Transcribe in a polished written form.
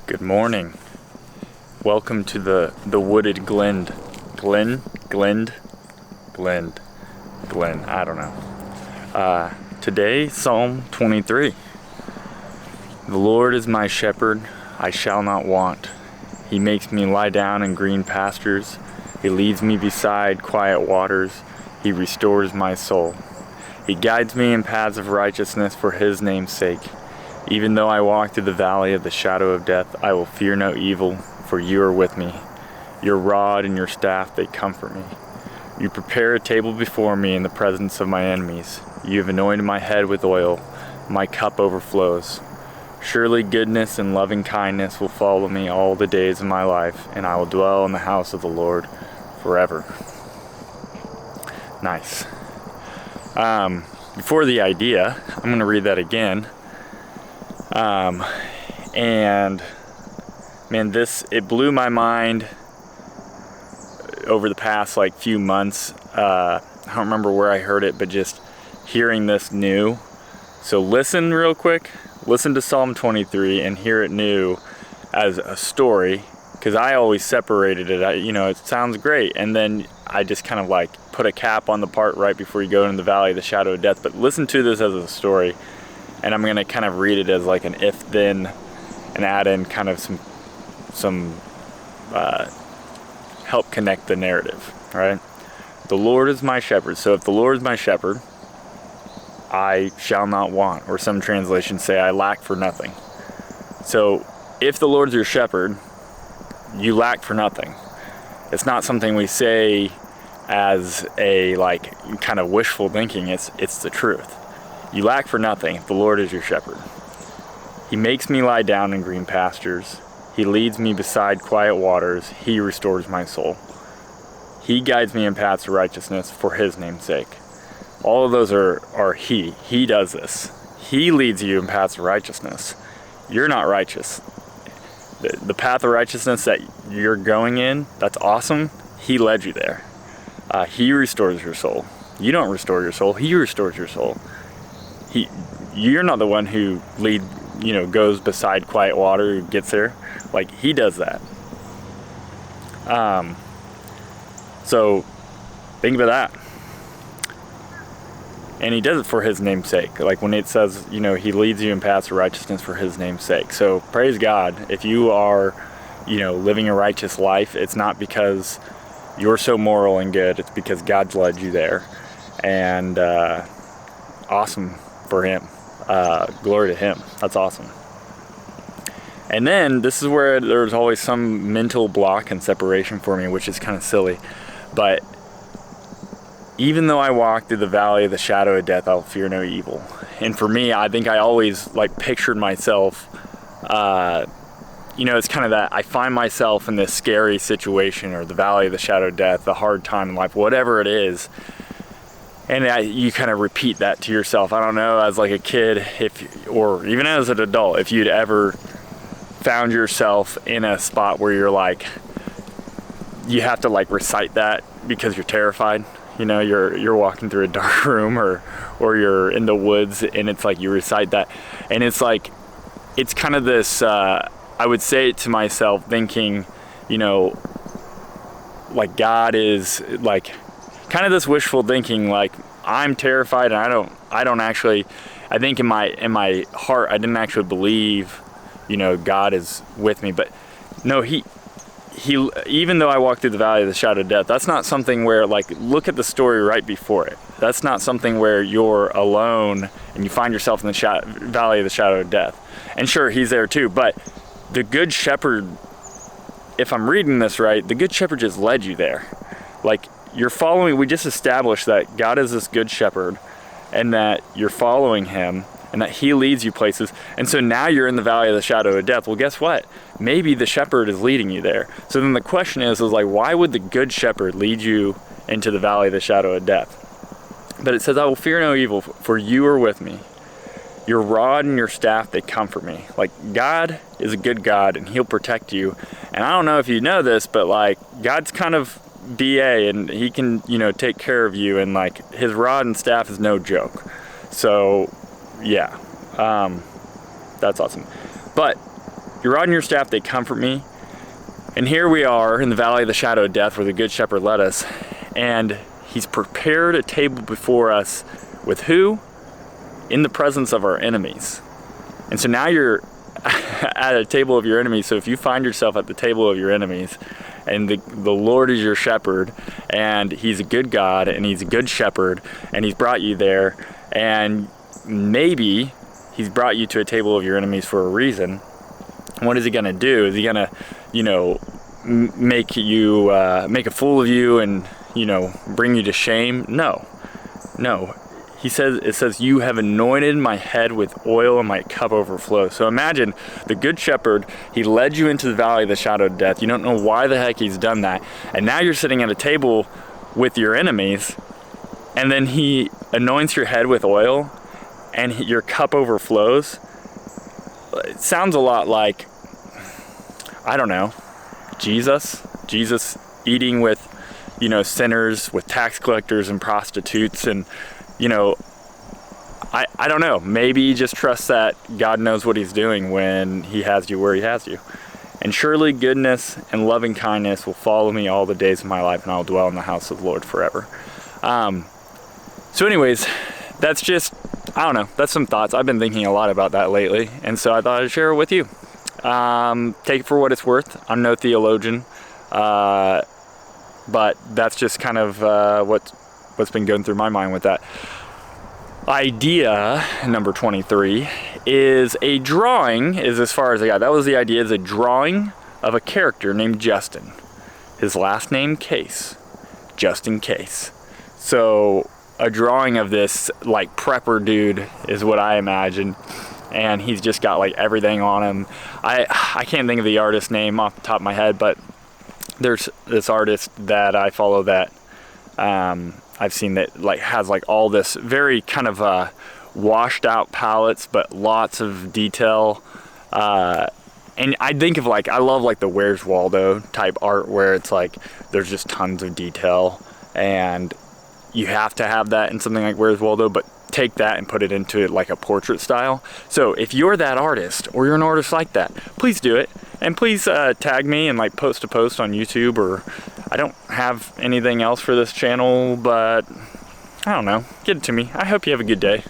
Good morning. Welcome to the wooded glen. Glen? I don't know. Today, Psalm 23. The Lord is my shepherd, I shall not want. He makes me lie down in green pastures. He leads me beside quiet waters. He restores my soul. He guides me in paths of righteousness for his name's sake. Even though I walk through the valley of the shadow of death, I will fear no evil, for you are with me. Your rod and your staff, they comfort me. You prepare a table before me in the presence of my enemies. You have anointed my head with oil. My cup overflows. Surely goodness and loving kindness will follow me all the days of my life, and I will dwell in the house of the Lord forever. Nice. Before the idea, I'm going to read that again. And man, it blew my mind over the past few months. I don't remember where I heard it, but just hearing this new. So listen real quick, listen to Psalm 23 and hear it new as a story, because I always separated it. It sounds great, and then I just kind of put a cap on the part right before you go into the valley of the shadow of death. But listen to this as a story. And I'm going to kind of read it as an if-then and add in kind of some help connect the narrative, right? The Lord is my shepherd. So if the Lord is my shepherd, I shall not want. Or some translations say I lack for nothing. So if the Lord's your shepherd, you lack for nothing. It's not something we say as a kind of wishful thinking. It's the truth. You lack for nothing if the Lord is your shepherd. He makes me lie down in green pastures. He leads me beside quiet waters. He restores my soul. He guides me in paths of righteousness for his name's sake. All of those are he. He does this. He leads you in paths of righteousness. You're not righteous. The path of righteousness that you're going in, that's awesome. He led you there. He restores your soul. You don't restore your soul. He restores your soul. You're not the one who goes beside quiet water, who gets there. He does that. So think about that. And he does it for his name's sake. When it says, he leads you in paths of righteousness for his name's sake. So praise God. If you are, living a righteous life, it's not because you're so moral and good. It's because God's led you there. And awesome for him. Glory to him. That's awesome. And then this is where there's always some mental block and separation for me, which is kind of silly. But even though I walk through the valley of the shadow of death, I'll fear no evil. And for me, I think I always pictured myself, it's kind of that I find myself in this scary situation, or the valley of the shadow of death, the hard time in life, whatever it is. And you kind of repeat that to yourself. I don't know, as a kid, or even as an adult, if you'd ever found yourself in a spot where you're you have to recite that because you're terrified. You're walking through a dark room, or you're in the woods, and it's you recite that, and it's kind of this. I would say it to myself, thinking, God is kind of this wishful thinking, I'm terrified, and I don't actually, I think in my heart, I didn't actually believe, God is with me. But no, he, even though I walk through the valley of the shadow of death, that's not something where, look at the story right before it. That's not something where you're alone and you find yourself in the valley of the shadow of death. And sure, he's there too, but the good shepherd, if I'm reading this right, the good shepherd just led you there. You're following, we just established that God is this good shepherd, and that you're following him, and that he leads you places. And so now you're in the valley of the shadow of death. Well, guess what? Maybe the shepherd is leading you there. So then the question is why would the good shepherd lead you into the valley of the shadow of death? But it says, I will fear no evil, for you are with me. Your rod and your staff, they comfort me. God is a good God, and he'll protect you. And I don't know if you know this, but God's kind of BA, and he can, take care of you, and his rod and staff is no joke. So yeah, that's awesome. But Your rod and your staff, they comfort me. And here we are in the valley of the shadow of death where the good shepherd led us. And he's prepared a table before us with who? In the presence of our enemies. And so now you're at a table of your enemies. So if you find yourself at the table of your enemies, and the Lord is your shepherd, and he's a good God, and he's a good shepherd, and he's brought you there, and maybe he's brought you to a table of your enemies for a reason. What is he gonna do? Is he gonna, make a fool of you and, bring you to shame? No. It says, you have anointed my head with oil and my cup overflows. So imagine the good shepherd, he led you into the valley of the shadow of death. You don't know why the heck he's done that. And now you're sitting at a table with your enemies, and then he anoints your head with oil and your cup overflows. It sounds a lot like, I don't know, Jesus eating with, sinners, with tax collectors and prostitutes, and I don't know, maybe just trust that God knows what he's doing when he has you where he has you. And surely goodness and loving kindness will follow me all the days of my life, and I'll dwell in the house of the Lord forever. So anyways, that's just, I don't know, that's some thoughts. I've been thinking a lot about that lately, and so I thought I'd share it with you. Take it for what it's worth. I'm no theologian, but that's just kind of what's been going through my mind with that. Idea number 23 is a drawing, is as far as I got. That was the idea, is a drawing of a character named Justin. His last name Case. Justin Case. So a drawing of this like prepper dude is what I imagine. And he's just got like everything on him. I can't think of the artist's name off the top of my head, but there's this artist that I follow that I've seen that like has like all this very kind of washed out palettes, but lots of detail. And I think of I love like the Where's Waldo type art where it's like there's just tons of detail, and you have to have that in something like Where's Waldo, but take that and put it into like a portrait style. So if you're that artist or you're an artist like that, please do it. And please tag me and like post a post on YouTube, or I don't have anything else for this channel, but I don't know, get it to me. I hope you have a good day.